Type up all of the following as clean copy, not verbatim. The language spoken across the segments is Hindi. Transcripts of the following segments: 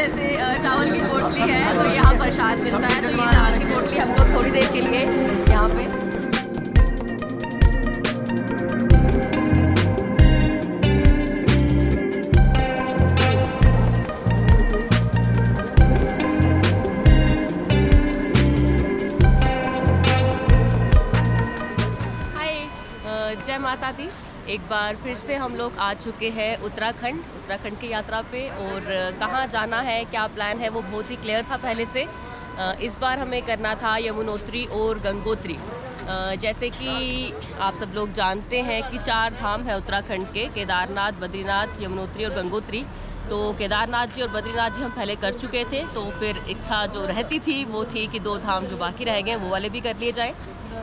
जैसे चावल की पोटली है तो यहाँ प्रसाद मिलता है, तो ये चावल की पोटली हम लोग थोड़ी देर के लिए यहाँ पे जय माता दी। एक बार फिर से हम लोग आ चुके हैं उत्तराखंड की यात्रा पे, और कहाँ जाना है, क्या प्लान है, वो बहुत ही क्लियर था पहले से। इस बार हमें करना था यमुनोत्री और गंगोत्री। जैसे कि आप सब लोग जानते हैं कि 4 धाम है उत्तराखंड के, केदारनाथ, बद्रीनाथ, यमुनोत्री और गंगोत्री। तो केदारनाथ जी और बद्रीनाथ जी हम पहले कर चुके थे, तो फिर इच्छा जो रहती थी वो थी कि 2 धाम जो बाकी रह गए वो वाले भी कर लिए जाए।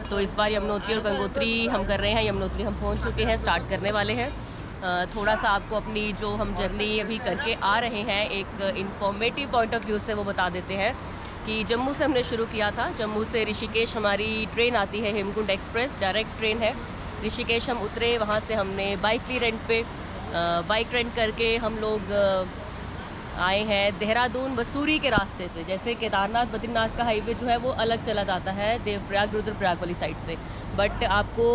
तो इस बार यमुनोत्री और गंगोत्री हम कर रहे हैं। यमुनोत्री हम पहुंच चुके हैं, स्टार्ट करने वाले हैं। थोड़ा सा आपको अपनी जो हम जर्नी अभी करके आ रहे हैं एक इन्फॉर्मेटिव पॉइंट ऑफ व्यू से वो बता देते हैं कि जम्मू से हमने शुरू किया था। जम्मू से ऋषिकेश हमारी ट्रेन आती है, हेमकुंड एक्सप्रेस डायरेक्ट ट्रेन है। ऋषिकेश हम उतरे, वहाँ से हमने बाइक ली रेंट पे। बाइक रेंट करके हम लोग आए हैं देहरादून मसूरी के रास्ते से। जैसे केदारनाथ बद्रीनाथ का हाईवे जो है वो अलग चला जाता है देवप्रयाग रुद्रप्रयाग वाली साइड से, बट आपको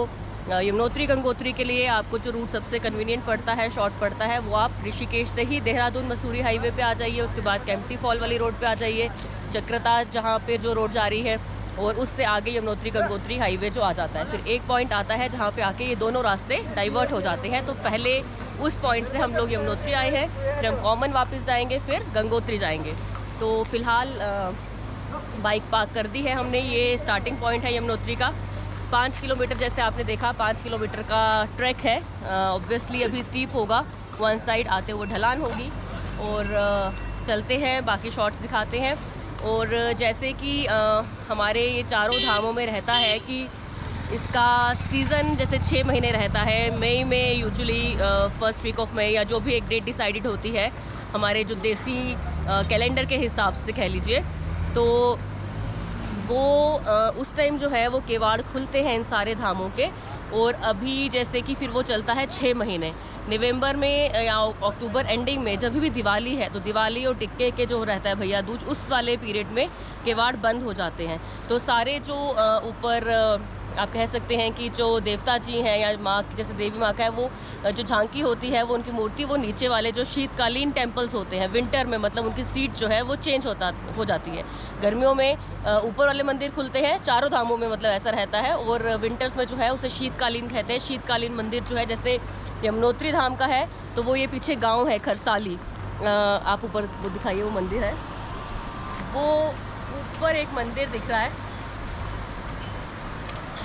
यमुनोत्री गंगोत्री के लिए आपको जो रूट सबसे कन्वीनियंट पड़ता है, शॉर्ट पड़ता है, वो आप ऋषिकेश से ही देहरादून मसूरी हाईवे पे आ जाइए। उसके बाद केम्प्टी फॉल वाली रोड पे आ जाइए, चक्रताज जहाँ पे जो रोड जा रही है, और उससे आगे यमुनोत्री गंगोत्री हाईवे जो आ जाता है। फिर एक पॉइंट आता है जहाँ पे आके ये दोनों रास्ते डाइवर्ट हो जाते हैं। तो पहले उस पॉइंट से हम लोग यमुनोत्री आए हैं, फिर हम कॉमन वापस जाएंगे, फिर गंगोत्री जाएंगे। तो फ़िलहाल बाइक पार्क कर दी है हमने। ये स्टार्टिंग पॉइंट है यमुनोत्री का। 5 किलोमीटर जैसे आपने देखा 5 किलोमीटर का ट्रैक है। ऑब्वियसली अभी स्टीप होगा, वन साइड आते हुए ढलान होगी, और चलते हैं, बाकी शॉट्स दिखाते हैं। और जैसे कि हमारे ये चारों धामों में रहता है कि इसका सीज़न जैसे 6 महीने रहता है। मई में usually first week of May या जो भी एक डेट डिसाइडेड होती है हमारे जो देसी कैलेंडर के हिसाब से कह लीजिए, तो वो उस टाइम जो है वो केवाड़ खुलते हैं इन सारे धामों के। और अभी जैसे कि फिर वो चलता है 6 महीने। नवंबर में या अक्टूबर एंडिंग में जब भी दिवाली है, तो दिवाली और टिक्के के जो रहता है भैया दूज, उस वाले पीरियड में केवाड़ बंद हो जाते हैं। तो सारे जो ऊपर आप कह सकते हैं कि जो देवता जी हैं या माँ, जैसे देवी माँ का है, वो जो झांकी होती है वो उनकी मूर्ति, वो नीचे वाले जो शीतकालीन टेम्पल्स होते हैं विंटर में, मतलब उनकी सीट जो है वो चेंज हो जाती है। गर्मियों में ऊपर वाले मंदिर खुलते हैं चारों धामों में, मतलब ऐसा रहता है। और विंटर्स में जो है उसे शीतकालीन कहते हैं। शीतकालीन मंदिर जो है, जैसे यमुनोत्री धाम का है तो वो ये पीछे गांव है खरसाली, आप ऊपर वो दिखाइए, वो मंदिर है, वो ऊपर एक मंदिर दिख रहा है।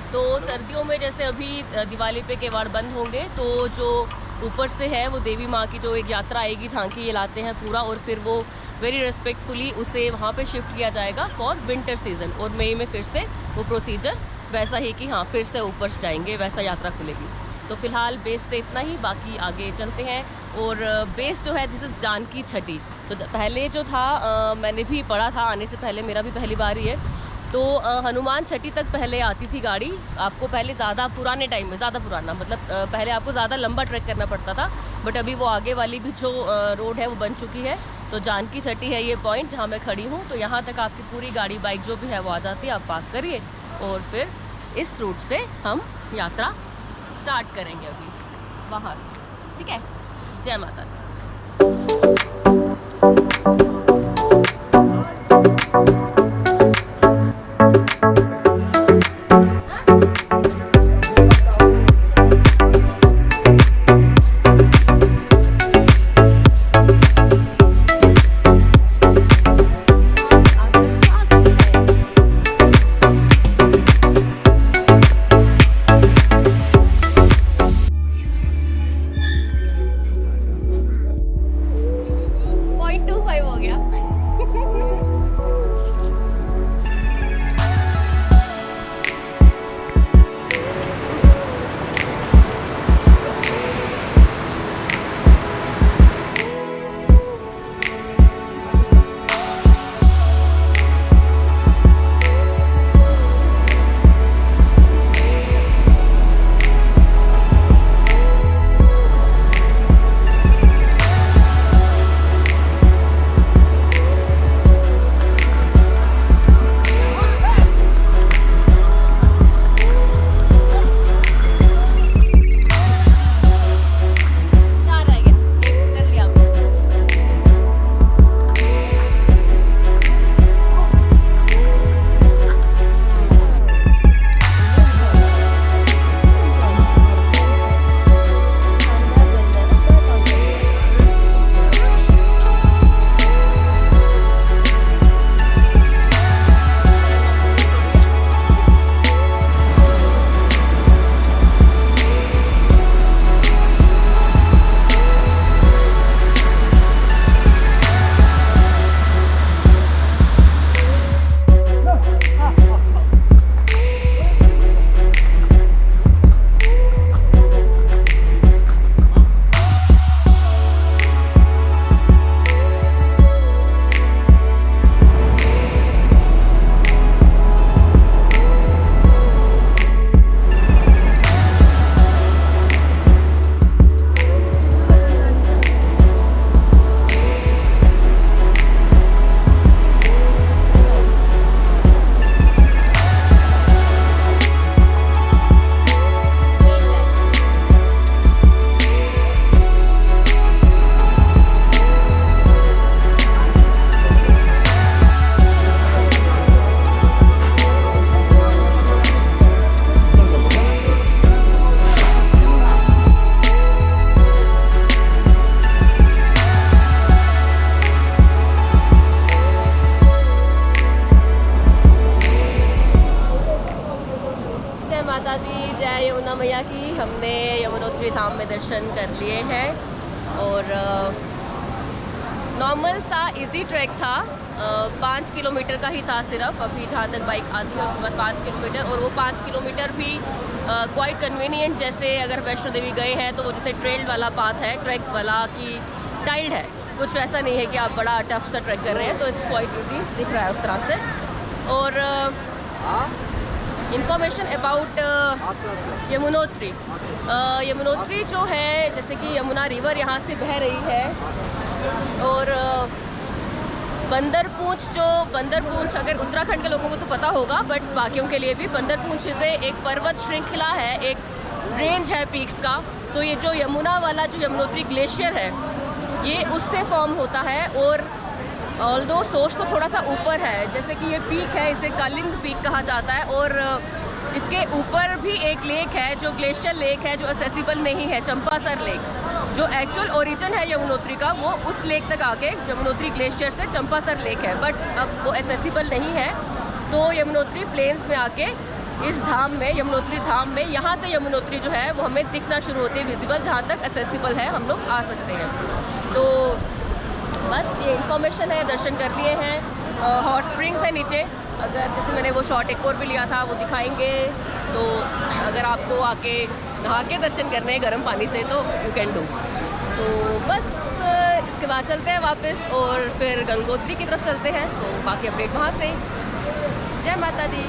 तो सर्दियों में जैसे अभी दिवाली पे केवाड़ बंद होंगे, तो जो ऊपर से है वो देवी माँ की जो एक यात्रा आएगी, झांकी ये लाते हैं पूरा, और फिर वो वेरी रिस्पेक्टफुली उसे वहाँ पे शिफ्ट किया जाएगा फॉर विंटर सीज़न। और मई में फिर से वो प्रोसीजर वैसा ही कि हाँ फिर से ऊपर जाएंगे, वैसा यात्रा खुलेगी। तो फिलहाल बेस से इतना ही, बाकी आगे चलते हैं। और बेस जो है दिस इज़ जानकी छठी। तो पहले जो था मैंने भी पढ़ा था आने से पहले, मेरा भी पहली बार ही है, तो हनुमान छठी तक पहले आती थी गाड़ी। आपको पहले ज़्यादा पुराने टाइम में, ज़्यादा पुराना मतलब पहले आपको ज़्यादा लंबा ट्रैक करना पड़ता था, बट अभी वो आगे वाली भी जो रोड है वो बन चुकी है। तो जानकी छठी है ये पॉइंट जहाँ मैं खड़ी हूँ। तो यहाँ तक आपकी पूरी गाड़ी बाइक जो भी है वो आ जाती है, आप पार्क करिए और फिर इस रूट से हम यात्रा स्टार्ट करेंगे अभी बाहर, ठीक है। जय माता दी। हो गया। में दर्शन कर लिए हैं और नॉर्मल सा इजी ट्रैक था। 5 किलोमीटर का ही था सिर्फ, अभी जहाँ तक बाइक आती है उसके बाद 5 किलोमीटर, और वो 5 किलोमीटर भी क्वाइट कन्वीनियंट, जैसे अगर वैष्णो देवी गए हैं तो वो जैसे ट्रेल वाला पाथ है, ट्रैक वाला कि टाइल्ड है, कुछ ऐसा नहीं है कि आप बड़ा टफ सा ट्रैक कर रहे हैं, तो इट्स क्वाइट इजी दिख रहा है उस तरह से। और इंफॉर्मेशन अबाउट यमुनोत्री, यमुनोत्री जो है जैसे कि यमुना रिवर यहाँ से बह रही है, और बंदरपूंछ अगर उत्तराखंड के लोगों को तो पता होगा, बट बाकियों के लिए भी बंदरपूंछ से एक पर्वत श्रृंखला है, एक रेंज है पीक्स का। तो ये जो यमुना वाला जो यमुनोत्री ग्लेशियर है ये उससे फॉर्म होता है, और ऑल्दो सोच तो थोड़ा सा ऊपर है, जैसे कि ये पीक है, इसे कालिंद पीक कहा जाता है, और इसके ऊपर भी एक लेक है जो ग्लेशियर लेक है, जो असेसिबल नहीं है, चंपासर लेक। जो एक्चुअल ओरिजिन है यमुनोत्री का वो उस लेक तक आके यमुनोत्री ग्लेशियर से चंपासर लेक है, बट अब वो एसेसिबल नहीं है। तो यमुनोत्री प्लेन्स में आके इस धाम में, यमुनोत्री धाम में, यहाँ से यमुनोत्री जो है वो हमें दिखना शुरू होती है विजिबल, जहाँ तक एसेसिबल है हम लोग आ सकते हैं। तो बस ये इन्फॉर्मेशन है, दर्शन कर लिए हैं। हॉट स्प्रिंग्स है नीचे, अगर जैसे मैंने वो शॉर्ट एक और भी लिया था वो दिखाएंगे, तो अगर आपको आके नहा के दर्शन करने हैं गर्म पानी से तो यू कैन डू। तो बस इसके बाद चलते हैं वापस और फिर गंगोत्री की तरफ चलते हैं, तो बाकी अपडेट वहाँ से। जय माता दी।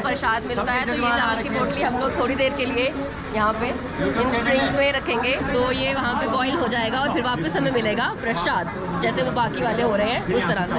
प्रसाद मिलता है, तो ये चावल की पोटली हम लोग थोड़ी देर के लिए यहाँ पे इन स्प्रिंग्स में रखेंगे, तो ये वहाँ पे बॉईल हो जाएगा और फिर वापस हमें मिलेगा प्रसाद, जैसे वो बाकी वाले हो रहे हैं उस तरह से।